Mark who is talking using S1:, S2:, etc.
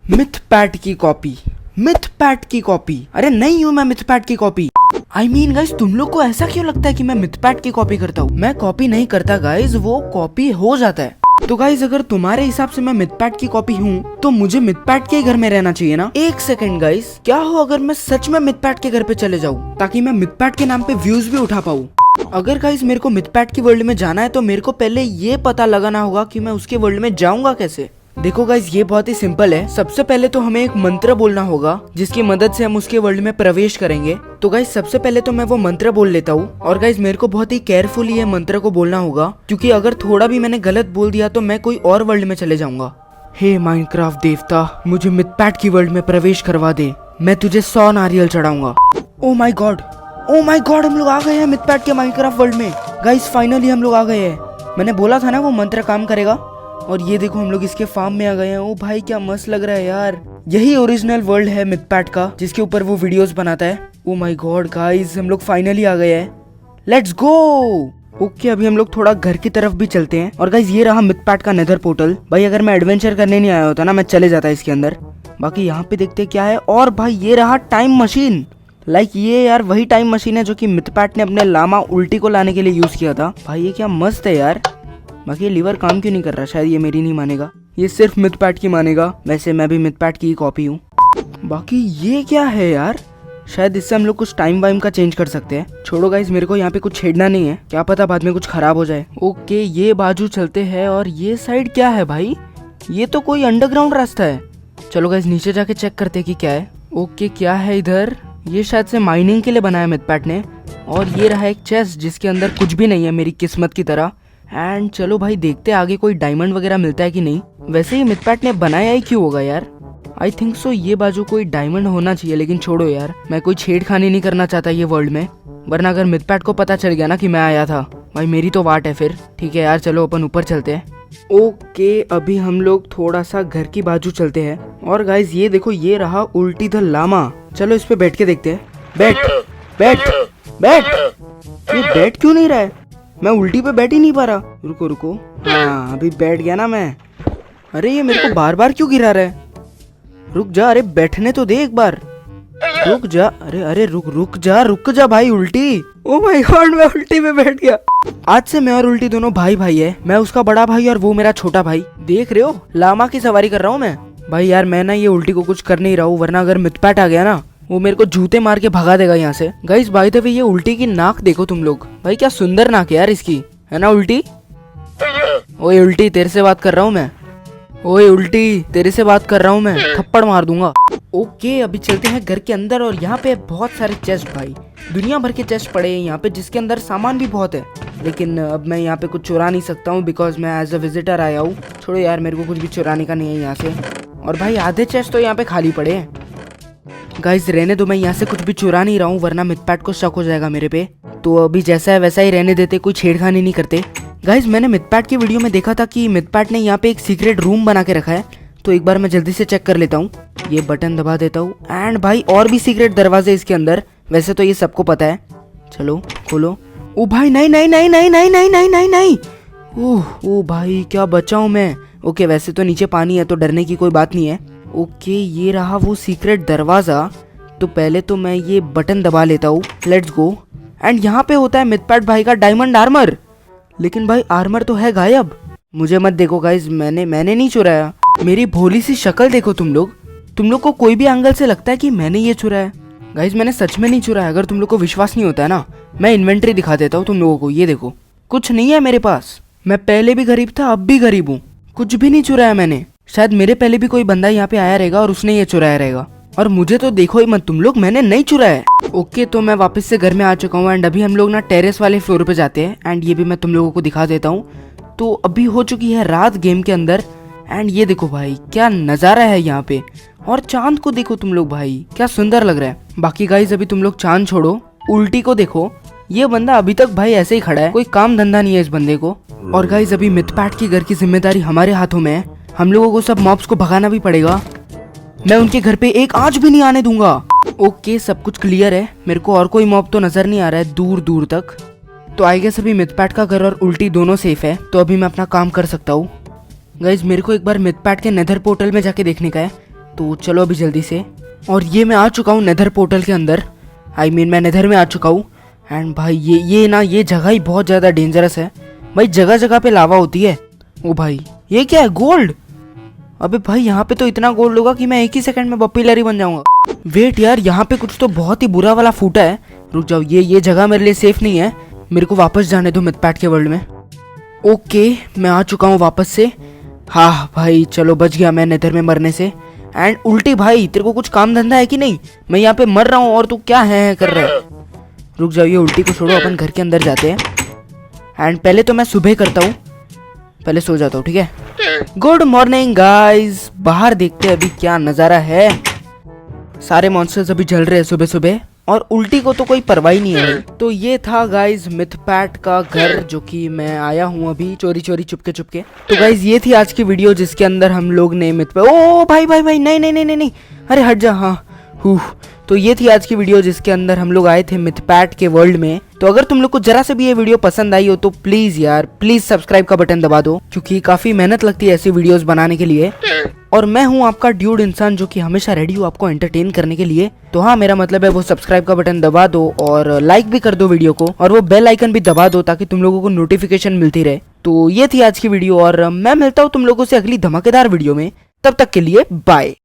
S1: मिथपैट की कॉपी, मिथपैट की कॉपी। अरे नहीं हूँ मैं मिथपैट की कॉपी। I mean गाइज, तुम लोग को ऐसा क्यों लगता है कि मैं मिथपैट की कॉपी करता हूँ? मैं कॉपी नहीं करता गाइज, वो कॉपी हो जाता है। तो गाइज अगर तुम्हारे हिसाब से मैं मिथपैट की कॉपी हूँ तो मुझे मिथपैट के घर में रहना चाहिए ना। एक सेकंड गाइज, क्या हो अगर मैं सच में मिथपैट के घर पे चले जाऊँ ताकि मैं मिथपैट के नाम पे व्यूज भी उठा पाऊँ। अगर गाइज मेरे को मिथपैट की वर्ल्ड में जाना है तो मेरे को पहले ये पता लगाना होगा कि मैं उसके वर्ल्ड में जाऊंगा कैसे। देखो गाइज ये बहुत ही सिंपल है। सबसे पहले तो हमें एक मंत्र बोलना होगा जिसकी मदद से हम उसके वर्ल्ड में प्रवेश करेंगे। तो गाइज सबसे पहले तो मैं वो मंत्र बोल लेता हूँ और गाइज मेरे को बहुत ही केयरफुली ये मंत्र को बोलना होगा क्योंकि अगर थोड़ा भी मैंने गलत बोल दिया तो मैं कोई और वर्ल्ड में चले जाऊंगा। हे माइनक्राफ्ट देवता, मुझे मिथपैट की वर्ल्ड में प्रवेश करवा दे, मैं तुझे 100 नारियल चढ़ाऊंगा। ओ माई गॉड, ओ माई गॉड, हम लोग आ गए हैं मिथपैट के माइनक्राफ्ट वर्ल्ड में। गाइज फाइनली हम लोग आ गए हैं। मैंने बोला था ना वो मंत्र काम करेगा। और ये देखो हम लोग इसके फार्म में आ गए हैं। ओ भाई क्या मस्त लग रहा है यार। यही ओरिजिनल वर्ल्ड है मिथपैट का जिसके ऊपर वो वीडियोस बनाता है। ओ माय गॉड गाइस, हम लोग फाइनली आ गए हैं। Let's go. ओके अभी हम लोग थोड़ा घर की तरफ भी चलते हैं। और गाइस ये रहा मिथपैट का नेदर पोर्टल। भाई अगर मैं एडवेंचर करने नहीं आया होता ना मैं चले जाता इसके अंदर। बाकी यहाँ पे देखते क्या है। और भाई ये रहा टाइम मशीन। लाइक ये यार वही टाइम मशीन है जो कि मिथपैट ने अपने लामा उल्टी को लाने के लिए यूज किया था। भाई ये क्या मस्त है यार। बाकी ये लीवर काम क्यों नहीं कर रहा? शायद ये मेरी नहीं मानेगा, ये सिर्फ मिथपैट की मानेगा। वैसे मैं भी मिथपैट की ही कॉपी हूँ। बाकी ये क्या है यार? शायद इससे हम लोग कुछ टाइम वाइम का चेंज कर सकते हैं। छोड़ो गाइस, मेरे को यहाँ पे कुछ छेड़ना नहीं है, क्या पता बाद में कुछ खराब हो जाए। ओके ये बाजू चलते हैं। और ये साइड क्या है भाई? ये तो कोई अंडरग्राउंड रास्ता है। चलो गाइस नीचे जाके चेक करते हैं कि क्या है। ओके क्या है इधर? ये शायद से माइनिंग के लिए बनाया मिथपैट ने। और ये रहा एक चेस्ट जिसके अंदर कुछ भी नहीं है मेरी किस्मत की तरह। एंड चलो भाई देखते आगे कोई डायमंड वगैरह मिलता है कि नहीं। वैसे ही मिथपैट ने बनाया ही क्यों होगा यार? आई थिंक सो ये बाजू कोई डायमंड होना चाहिए। लेकिन छोड़ो यार, मैं कोई छेड़खानी नहीं करना चाहता ये वर्ल्ड में, वरना अगर मिथपैट को पता चल गया ना कि मैं आया था, भाई मेरी तो वाट है फिर। ठीक है यार, चलो अपन ऊपर चलते हैं। ओके अभी हम लोग थोड़ा सा घर की बाजू चलते हैं। और गाइज ये देखो ये रहा उल्टी द लामा। चलो इस पे बैठ के देखते हैं। बैठ बैठ बैठ। ये बैठ क्यों नहीं रहा है? मैं उल्टी पे बैठ ही नहीं पा रहा। रुको रुको, हाँ अभी बैठ गया ना मैं। अरे ये मेरे को बार बार क्यों गिरा रहा है? रुक जा, अरे बैठने तो दे एक बार। रुक जा, अरे अरे रुक जा भाई। उल्टी, ओ माय गॉड मैं उल्टी पे बैठ गया। आज से मैं और उल्टी दोनों भाई भाई है। मैं उसका बड़ा भाई और वो मेरा छोटा भाई। देख रहे हो लामा की सवारी कर रहा हूँ मैं। भाई यार मैं ना ये उल्टी को कुछ कर नहीं रहा हूँ, वरना अगर मिथपैट आ गया ना वो मेरे को जूते मार के भगा देगा यहाँ से। गाइस बाय द वे ये उल्टी की नाक देखो तुम लोग। भाई क्या सुंदर नाक है यार इसकी, है ना उल्टी? ओए उल्टी तेरे से बात कर रहा हूँ मैं। ओए उल्टी तेरे से बात कर रहा हूँ मैं, थप्पड़ मार दूंगा। ओके अभी चलते हैं घर के अंदर। और यहाँ पे बहुत सारे चेस्ट, भाई दुनिया भर के चेस्ट पड़े हैं यहाँ पे जिसके अंदर सामान भी बहुत है। लेकिन अब मैं यहाँ पे कुछ चुरा नहीं सकता हूँ बिकॉज मैं एज अ विजिटर आया हूँ। छोड़ो यार, मेरे को कुछ भी चुराने का नहीं है यहाँ से। और भाई आधे चेस्ट तो यहाँ पे खाली पड़े हैं। गाइस रहने दो, मैं यहाँ से कुछ भी चुरा नहीं रहा हूँ वरना मिथपैट को शक हो जाएगा मेरे पे। तो अभी जैसा है वैसा ही रहने देते, कोई छेड़खानी नहीं करते। गाइस मैंने मिथपैट की वीडियो में देखा था कि मिथपैट ने यहाँ पे एक सीक्रेट रूम बना के रखा है। तो एक बार मैं जल्दी से चेक कर लेता हूँ। ये बटन दबा देता हूँ। एंड भाई और भी सीक्रेट दरवाजे इसके अंदर, वैसे तो ये सबको पता है। चलो खोलो। ओ भाई नहीं नहीं नहीं नहीं नहीं नहीं नहीं नहीं नहीं। ओह भाई क्या बचा हूँ मैं। ओके वैसे तो नीचे पानी है तो डरने की कोई बात नहीं है। ओके ये रहा वो सीक्रेट दरवाजा। तो पहले तो मैं ये बटन दबा लेता हूँ। Let's go. एंड यहाँ पे होता है मिथपैट भाई का डायमंड आर्मर। लेकिन भाई आर्मर तो है गायब। मुझे मत देखो गाइज, मैंने नहीं चुराया। मेरी भोली सी शक्ल देखो तुम लोग को कोई भी एंगल से लगता है कि मैंने ये चुराया। गाइज मैंने सच में नहीं चुराया। अगर तुम लोग को विश्वास नहीं होता है ना, मैं इन्वेंटरी दिखा देता हूँ तुम लोगों को। ये देखो कुछ नहीं है मेरे पास। मैं पहले भी गरीब था, अब भी गरीब हूँ। कुछ भी नहीं चुराया मैंने। शायद मेरे पहले भी कोई बंदा यहाँ पे आया रहेगा और उसने ये चुराया रहेगा। और मुझे तो देखो ही मत तुम लोग, मैंने नहीं चुराया। ओके तो मैं वापस से घर में आ चुका हूँ। एंड अभी हम लोग ना टेरेस वाले फ्लोर पे जाते हैं। एंड ये भी मैं तुम लोगों को दिखा देता हूँ। तो अभी हो चुकी है रात गेम के अंदर। एंड ये देखो भाई क्या नजारा है यहाँ पे। और चांद को देखो तुम लोग, भाई क्या सुंदर लग रहा है। बाकी गाइज अभी तुम लोग चांद छोड़ो, उल्टी को देखो। ये बंदा अभी तक भाई ऐसे ही खड़ा है, कोई काम धंधा नहीं है इस बंदे को। और गाइज अभी मिथपैट के घर की जिम्मेदारी हमारे हाथों में है। हम लोगों को सब मॉब्स को भगाना भी पड़ेगा। मैं उनके घर पे एक आंच भी नहीं आने दूंगा। ओके सब कुछ क्लियर है। मेरे को और कोई मॉब तो नजर नहीं आ रहा है दूर दूर तक। तो आई गेस अभी मिथपैट का घर और उल्टी दोनों सेफ है। तो अभी मैं अपना काम कर सकता हूँ। गाइज मेरे को एक बार मिथपैट के नेदर पोर्टल में जाके देखने का है। तो चलो अभी जल्दी से। और ये मैं आ चुका हूँ नेदर पोर्टल के अंदर। मैं नेदर में आ चुका हूँ। एंड भाई ये जगह ही बहुत ज़्यादा डेंजरस है भाई, जगह जगह पे लावा होती है। ओ भाई ये क्या है, गोल्ड? अबे भाई यहाँ पे तो इतना गोल्ड होगा कि मैं एक ही सेकंड में पॉपुलर बन जाऊंगा। वेट यार, यहाँ पे कुछ तो बहुत ही बुरा वाला फूटा है। रुक जाओ, ये जगह मेरे लिए सेफ नहीं है। मेरे को वापस जाने दो मिथपैट के वर्ल्ड में। ओके मैं आ चुका हूँ वापस से। हाँ भाई चलो, बच गया मैं नेदर में मरने से। एंड उल्टी भाई, तेरे को कुछ काम धंधा है कि नहीं? मैं यहाँ पे मर रहा हूँ और तू क्या है कर रहा है? रुक जाओ, ये उल्टी को छोड़ो, अपन घर के अंदर जाते हैं। एंड पहले तो मैं सुबह करता हूँ, पहले सो जाता हूँ, ठीक है। गुड मॉर्निंग गाइस, बाहर देखते हैं अभी क्या नज़ारा है। सारे मॉन्स्टर्स अभी जल रहे हैं सुबह सुबह, और उल्टी को तो कोई परवाह ही नहीं है। तो ये था गाइज मिथपैट का घर, जो कि मैं आया हूँ अभी चोरी चोरी चुपके चुपके। तो गाइज ये थी आज की वीडियो, जिसके अंदर हम लोग ने ओ भाई भाई भाई, नहीं नहीं नहीं नहीं नहीं, अरे हट जा। हाँ तो ये थी आज की वीडियो, जिसके अंदर हम लोग आए थे मिथपैट के वर्ल्ड में। तो अगर तुम लोग को जरा से भी ये वीडियो पसंद आई हो तो प्लीज यार प्लीज सब्सक्राइब का बटन दबा दो, क्योंकि काफी मेहनत लगती है ऐसी वीडियोस बनाने के लिए। और मैं हूँ आपका ड्यूड इंसान, जो कि हमेशा रेडी हूँ आपको एंटरटेन करने के लिए। तो हाँ, मेरा मतलब है वो सब्सक्राइब का बटन दबा दो और लाइक भी कर दो वीडियो को, और वो बेल आइकन भी दबा दो ताकि तुम लोगों को नोटिफिकेशन मिलती रहे। तो ये थी आज की वीडियो, और मैं मिलता हूँ तुम लोगों से अगली धमाकेदार वीडियो में। तब तक के लिए बाय।